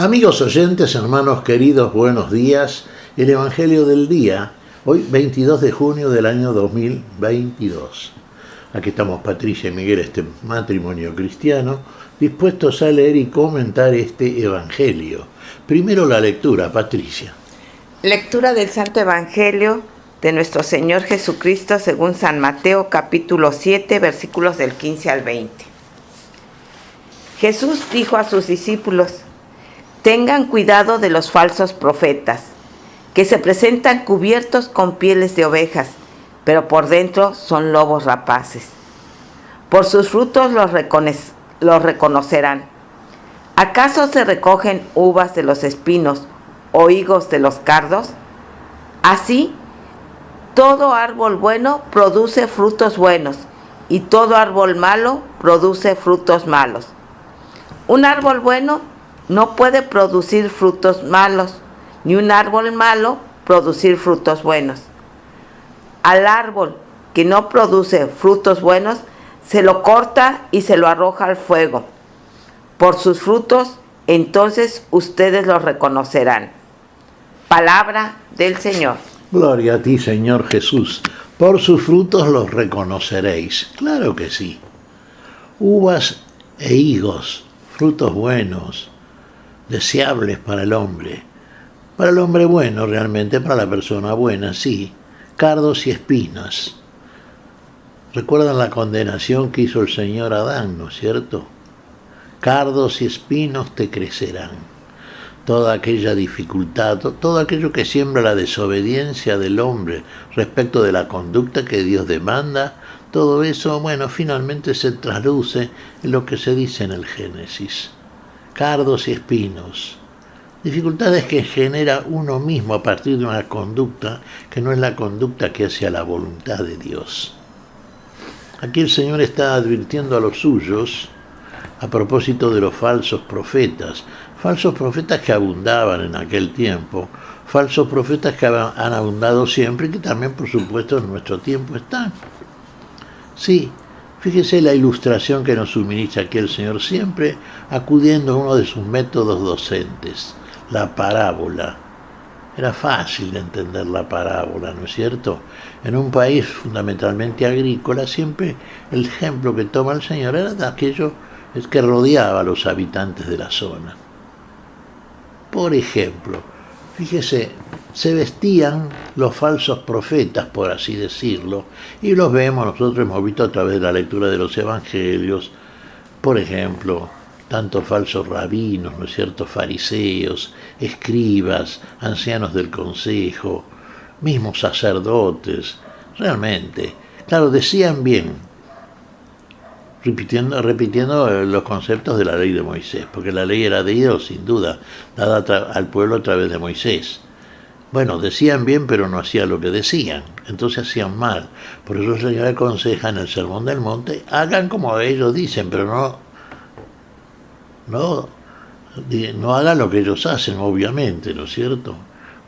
Amigos oyentes, hermanos queridos, buenos días. El Evangelio del día, hoy 22 de junio del año 2022. Aquí estamos Patricia y Miguel, este matrimonio cristiano, dispuestos a leer y comentar este Evangelio. Primero la lectura, Patricia. Lectura del Santo Evangelio de nuestro Señor Jesucristo según San Mateo, capítulo 7, versículos del 15 al 20. Jesús dijo a sus discípulos: tengan cuidado de los falsos profetas, que se presentan cubiertos con pieles de ovejas, pero por dentro son lobos rapaces. Por sus frutos los reconocerán. ¿Acaso se recogen uvas de los espinos o higos de los cardos? Así, todo árbol bueno produce frutos buenos, y todo árbol malo produce frutos malos. Un árbol bueno no puede producir frutos malos, ni un árbol malo producir frutos buenos. Al árbol que no produce frutos buenos, se lo corta y se lo arroja al fuego. Por sus frutos, entonces ustedes los reconocerán. Palabra del Señor. Gloria a ti, Señor Jesús. Por sus frutos los reconoceréis. Claro que sí. Uvas e higos, frutos buenos, deseables para el hombre bueno realmente, para la persona buena, sí, cardos y espinas. ¿Recuerdan la condenación que hizo el Señor a Adán, no es cierto? Cardos y espinos te crecerán. Toda aquella dificultad, todo aquello que siembra la desobediencia del hombre respecto de la conducta que Dios demanda, todo eso, finalmente se traduce en lo que se dice en el Génesis. Cardos y espinos, dificultades que genera uno mismo a partir de una conducta que no es la conducta que hace a la voluntad de Dios. Aquí el Señor está advirtiendo a los suyos a propósito de los falsos profetas que abundaban en aquel tiempo, falsos profetas que han abundado siempre y que también, por supuesto, en nuestro tiempo están. Sí. Fíjese la ilustración que nos suministra aquí el Señor, siempre acudiendo a uno de sus métodos docentes, la parábola. Era fácil de entender la parábola, ¿no es cierto? En un país fundamentalmente agrícola, siempre el ejemplo que toma el Señor era de aquello que rodeaba a los habitantes de la zona. Por ejemplo, fíjese, se vestían los falsos profetas, por así decirlo, y los vemos, nosotros hemos visto a través de la lectura de los evangelios, por ejemplo, tantos falsos rabinos, ¿no es cierto?, fariseos, escribas, ancianos del consejo, mismos sacerdotes, realmente, claro, decían bien, repitiendo los conceptos de la ley de Moisés, porque la ley era de Dios, sin duda, dada al pueblo a través de Moisés. Decían bien, pero no hacían lo que decían, entonces hacían mal. Por eso el Señor aconseja en el Sermón del Monte, hagan como ellos dicen, pero no hagan lo que ellos hacen, obviamente, ¿no es cierto?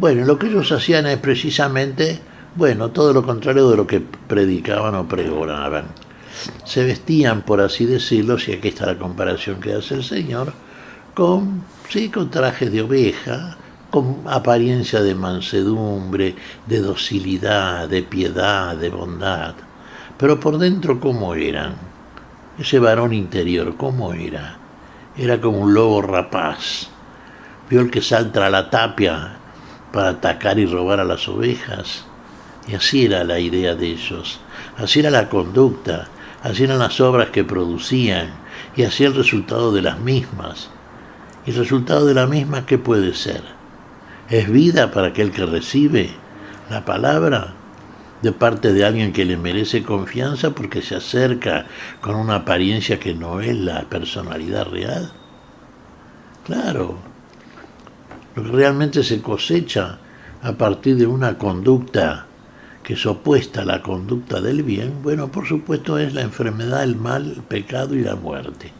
Lo que ellos hacían es precisamente, todo lo contrario de lo que predicaban o pregonaban. Se vestían, por así decirlo, si aquí está la comparación que hace el Señor, con trajes de oveja, con apariencia de mansedumbre, de docilidad, de piedad, de bondad. Pero por dentro, ¿cómo eran? Ese varón interior, ¿cómo era? Era como un lobo rapaz. ¿Vio el que salta a la tapia para atacar y robar a las ovejas? Y así era la idea de ellos, así era la conducta, así eran las obras que producían, y así el resultado de las mismas. ¿Y el resultado de las mismas qué puede ser? Es vida para aquel que recibe la palabra de parte de alguien que le merece confianza porque se acerca con una apariencia que no es la personalidad real. Claro, lo que realmente se cosecha a partir de una conducta que es opuesta a la conducta del bien, por supuesto es la enfermedad, el mal, el pecado y la muerte.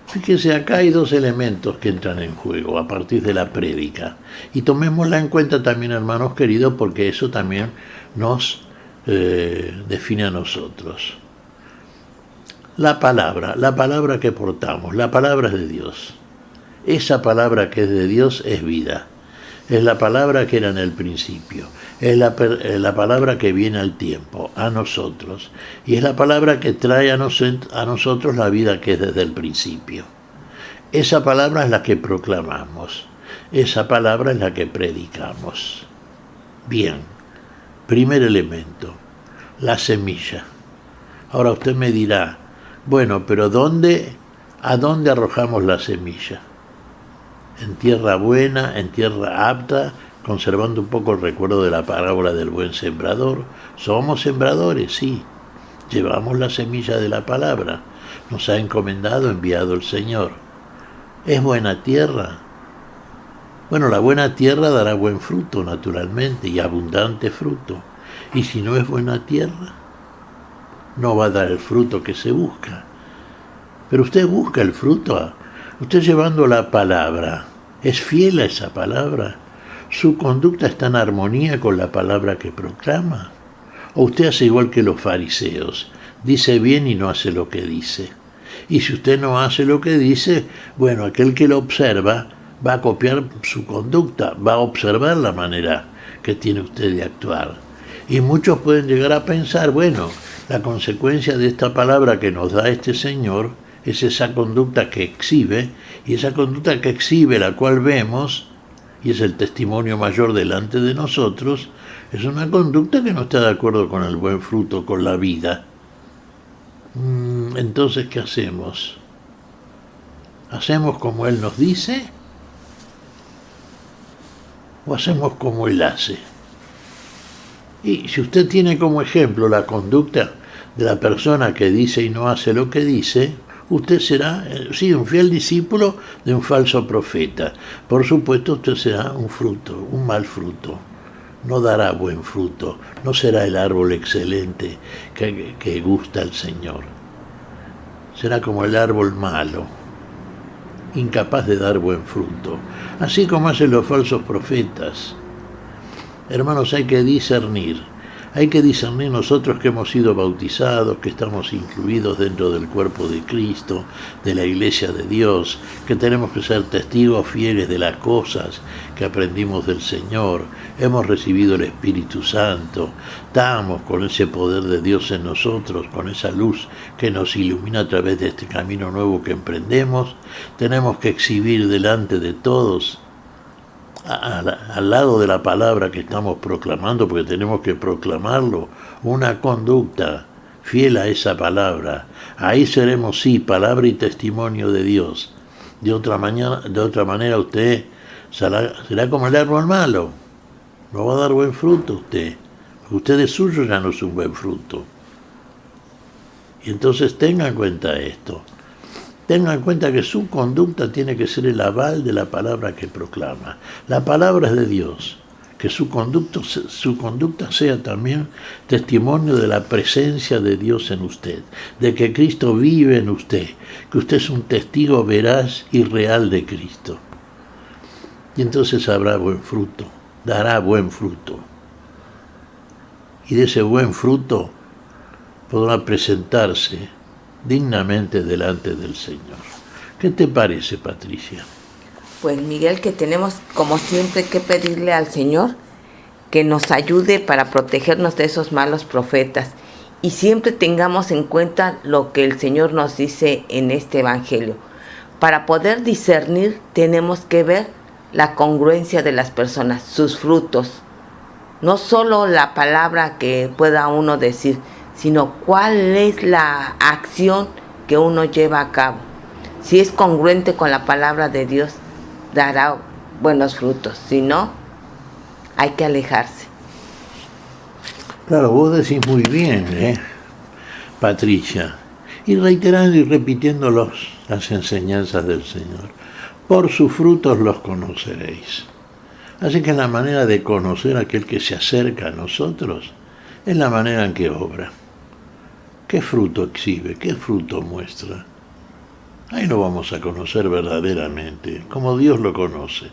Fíjese, acá hay dos elementos que entran en juego a partir de la prédica. Y tomémosla en cuenta también, hermanos queridos, porque eso también nos define a nosotros. La palabra que portamos, la palabra es de Dios. Esa palabra que es de Dios es vida. Es la palabra que era en el principio. Es la palabra que viene al tiempo, a nosotros. Y es la palabra que trae a nosotros la vida que es desde el principio. Esa palabra es la que proclamamos. Esa palabra es la que predicamos. Bien, primer elemento, la semilla. Ahora usted me dirá, bueno, pero ¿a dónde arrojamos la semilla? En tierra buena, en tierra apta, conservando un poco el recuerdo de la parábola del buen sembrador. Somos sembradores, sí. Llevamos la semilla de la palabra. Nos ha encomendado, enviado el Señor. ¿Es buena tierra? Bueno, la buena tierra dará buen fruto, naturalmente, y abundante fruto. Y si no es buena tierra, no va a dar el fruto que se busca. Pero usted busca el fruto. Usted llevando la palabra, ¿es fiel a esa palabra? ¿Su conducta está en armonía con la palabra que proclama? ¿O usted hace igual que los fariseos? Dice bien y no hace lo que dice. Y si usted no hace lo que dice, bueno, aquel que lo observa va a copiar su conducta, va a observar la manera que tiene usted de actuar. Y muchos pueden llegar a pensar, bueno, la consecuencia de esta palabra que nos da este Señor es esa conducta que exhibe, y esa conducta que exhibe, la cual vemos, y es el testimonio mayor delante de nosotros, es una conducta que no está de acuerdo con el buen fruto, con la vida. Entonces, ¿qué hacemos? ¿Hacemos como Él nos dice? ¿O hacemos como Él hace? Y si usted tiene como ejemplo la conducta de la persona que dice y no hace lo que dice, usted será, sí, un fiel discípulo de un falso profeta. Por supuesto, usted será un mal fruto. No dará buen fruto, no será el árbol excelente que gusta al Señor. Será como el árbol malo, incapaz de dar buen fruto, así como hacen los falsos profetas. Hermanos, hay que discernir nosotros que hemos sido bautizados, que estamos incluidos dentro del cuerpo de Cristo, de la Iglesia de Dios, que tenemos que ser testigos fieles de las cosas que aprendimos del Señor, hemos recibido el Espíritu Santo, estamos con ese poder de Dios en nosotros, con esa luz que nos ilumina a través de este camino nuevo que emprendemos. Tenemos que exhibir delante de todos, al lado de la palabra que estamos proclamando, porque tenemos que proclamarlo, una conducta fiel a esa palabra. Ahí seremos, sí, palabra y testimonio de Dios. De otra manera usted será como el árbol malo. No va a dar buen fruto usted. Porque usted de suyo ya no es un buen fruto. Y entonces tenga en cuenta esto. Tenga en cuenta que su conducta tiene que ser el aval de la palabra que proclama. La palabra es de Dios. Que su conducta sea también testimonio de la presencia de Dios en usted, de que Cristo vive en usted, que usted es un testigo veraz y real de Cristo. Y entonces habrá buen fruto, dará buen fruto. Y de ese buen fruto podrá presentarse dignamente delante del Señor. ¿Qué te parece, Patricia? Pues Miguel, que tenemos como siempre que pedirle al Señor que nos ayude para protegernos de esos malos profetas y siempre tengamos en cuenta lo que el Señor nos dice en este Evangelio. Para poder discernir tenemos que ver la congruencia de las personas, sus frutos, no solo la palabra que pueda uno decir, sino cuál es la acción que uno lleva a cabo. Si es congruente con la palabra de Dios, dará buenos frutos. Si no, hay que alejarse. Claro, vos decís muy bien, Patricia, y reiterando y repitiendo las enseñanzas del Señor. Por sus frutos los conoceréis. Así que la manera de conocer a aquel que se acerca a nosotros es la manera en que obra. ¿Qué fruto exhibe? ¿Qué fruto muestra? Ahí lo vamos a conocer verdaderamente, como Dios lo conoce.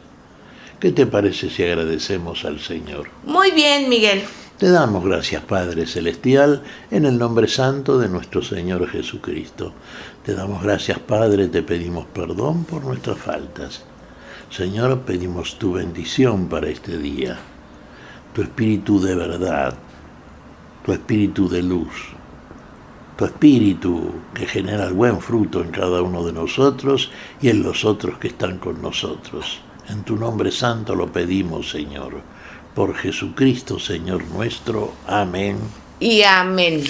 ¿Qué te parece si agradecemos al Señor? Muy bien, Miguel. Te damos gracias, Padre Celestial, en el nombre santo de nuestro Señor Jesucristo. Te damos gracias, Padre, te pedimos perdón por nuestras faltas. Señor, pedimos tu bendición para este día, tu espíritu de verdad, tu espíritu de luz, tu espíritu que genera el buen fruto en cada uno de nosotros y en los otros que están con nosotros. En tu nombre santo lo pedimos, Señor. Por Jesucristo, Señor nuestro. Amén. Y amén.